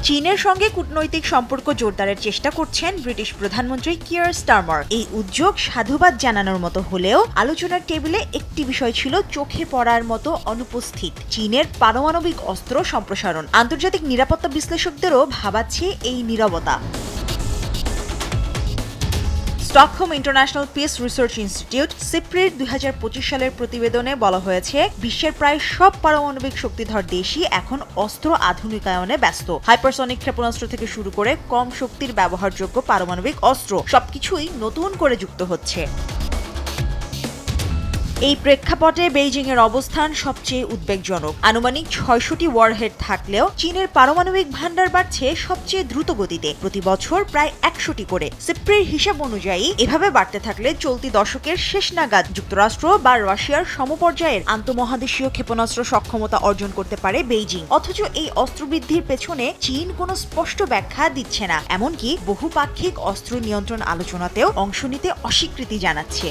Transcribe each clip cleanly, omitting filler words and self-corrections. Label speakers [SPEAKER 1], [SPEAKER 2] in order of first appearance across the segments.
[SPEAKER 1] চীনের সঙ্গে কূটনৈতিক সম্পর্ক জোরদারের চেষ্টা করছেন ব্রিটিশ প্রধানমন্ত্রী কিয়ার স্টারমার। এই উদ্যোগ সাধুবাদ জানানোর মতো হলেও আলোচনার টেবিলে একটি বিষয় ছিল চোখে পড়ার মতো অনুপস্থিত: চীনের পারমাণবিক অস্ত্র সম্প্রসারণ। আন্তর্জাতিক নিরাপত্তা বিশ্লেষকদেরও ভাবাচ্ছে এই নীরবতা। Stockholm International Peace Research Institute সিপ্রির 2025 সালের প্রতিবেদনে বলা হয়েছে, বিশ্বের প্রায় সব পারমাণবিক শক্তিধর দেশই এখন অস্ত্র আধুনিকায়নে ব্যস্ত। হাইপারসনিক ক্ষেপণাস্ত্র থেকে শুরু করে কম শক্তির ব্যবহারযোগ্য পারমাণবিক অস্ত্র সবকিছুই নতুন করে যুক্ত হচ্ছে। এই প্রেক্ষাপটে বেইজিং এর অবস্থান সবচেয়ে উদ্বেগজনক। আনুমানিক 600টি ওয়ারহেড থাকলেও চীনের পারমাণবিক ভান্ডার বাড়ছে সবচেয়ে দ্রুত গতিতে, প্রতি বছর প্রায় 100টি করে। সিপ্রির হিসাব অনুযায়ী এভাবে বাড়তে থাকলে চলতি দশকের শেষ নাগাদ যুক্তরাষ্ট্র বা রাশিয়ার সমপর্যায়ের আন্তঃমহাদেশীয় ক্ষেপণাস্ত্র সক্ষমতা অর্জন করতে পারে বেইজিং। অথচ এই অস্ত্রবৃদ্ধির পেছনে চীন কোনো স্পষ্ট ব্যাখ্যা দিচ্ছে না, এমনকি বহুপাক্ষিক অস্ত্র নিয়ন্ত্রণ আলোচনাতেও অংশ নিতে অস্বীকৃতি জানাচ্ছে।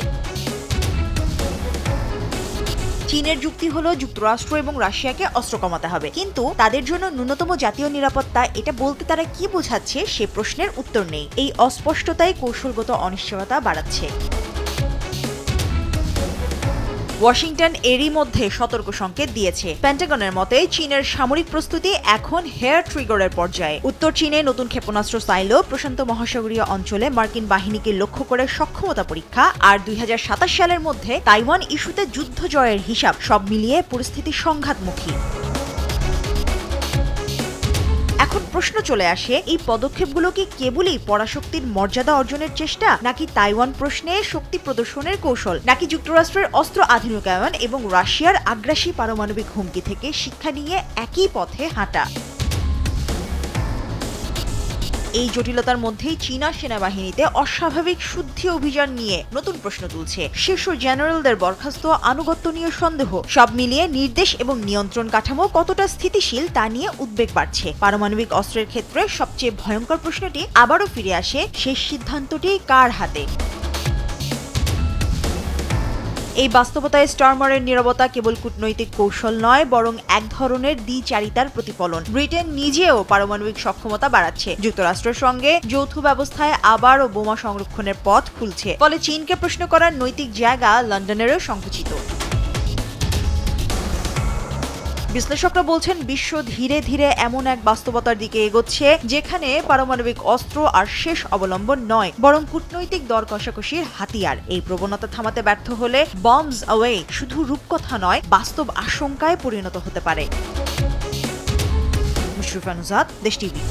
[SPEAKER 1] চীনের যুক্তি হলো যুক্তরাষ্ট্র এবং রাশিয়াকে অস্ত্র কমাতে হবে, কিন্তু তাদের জন্য ন্যূনতম জাতীয় নিরাপত্তা এটা বলতে তারা কি বোঝাচ্ছে সে প্রশ্নের উত্তর নেই। এই অস্পষ্টতাই কৌশলগত অনিশ্চয়তা বাড়াচ্ছে। ওয়াশিংটন এরই মধ্যে সতর্ক সংকেত দিয়েছে। পেন্টাগনের মতে চীনের সামরিক প্রস্তুতি এখন হেয়ার ট্রিগারের পর্যায়ে। উত্তর চীনে নতুন ক্ষেপণাস্ত্র চাইলেও প্রশান্ত মহাসাগরীয় অঞ্চলে মার্কিন বাহিনীকে লক্ষ্য করে সক্ষমতা পরীক্ষা আর 2027 সালের মধ্যে তাইওয়ান ইস্যুতে যুদ্ধ জয়ের হিসাব, সব মিলিয়ে পরিস্থিতি সংঘাতমুখী। এখন প্রশ্ন চলে আসে, এই পদক্ষেপগুলো কি কেবলই পরাশক্তির মর্যাদা অর্জনের চেষ্টা, নাকি তাইওয়ান প্রশ্নে শক্তি প্রদর্শনের কৌশল, নাকি যুক্তরাষ্ট্রের অস্ত্র আধুনিকায়ন এবং রাশিয়ার আগ্রাসী পারমাণবিক হুমকি থেকে শিক্ষা নিয়ে একই পথে হাঁটা? এই জটিলতার মধ্যেই চীনা সেনাবাহিনীতে অস্বাভাবিক শুদ্ধি অভিযান নিয়ে নতুন প্রশ্ন তুলছে। শীর্ষ জেনারেলদের বরখাস্ত, আনুগত্য নিয়ে সন্দেহ, সব মিলিয়ে নির্দেশ এবং নিয়ন্ত্রণ কাঠামো কতটা স্থিতিশীল তা নিয়ে উদ্বেগ বাড়ছে। পারমাণবিক অস্ত্রের ক্ষেত্রে সবচেয়ে ভয়ঙ্কর প্রশ্নটি আবারও ফিরে আসে, শেষ সিদ্ধান্তটি কার হাতে? এই বাস্তবতায় স্টারমারের নীরবতা কেবল কূটনৈতিক কৌশল নয়, বরং এক ধরনের দ্বিচারিতার প্রতিফলন। ব্রিটেন নিজেও পারমাণবিক সক্ষমতা বাড়াচ্ছে, যুক্তরাষ্ট্রের সঙ্গে যৌথ ব্যবস্থায় আবারও বোমা সংরক্ষণের পথ খুলছে। ফলে চীনকে প্রশ্ন করার নৈতিক জায়গা লন্ডনেরও সংকুচিত। বিশ্লেষকরা বলছেন, বিশ্ব ধীরে ধীরে এমন এক বাস্তবতার দিকে এগোচ্ছে যেখানে পারমাণবিক অস্ত্র আর শেষ অবলম্বন নয়, বরং কূটনৈতিক দর কষাকষির হাতিয়ার। এই প্রবণতা থামাতে ব্যর্থ হলে বম্বস অ্যাওয়ে শুধু রূপকথা নয়, বাস্তব আশঙ্কায় পরিণত হতে পারে। মুশরিফা নুজাত, দেশ টিভি।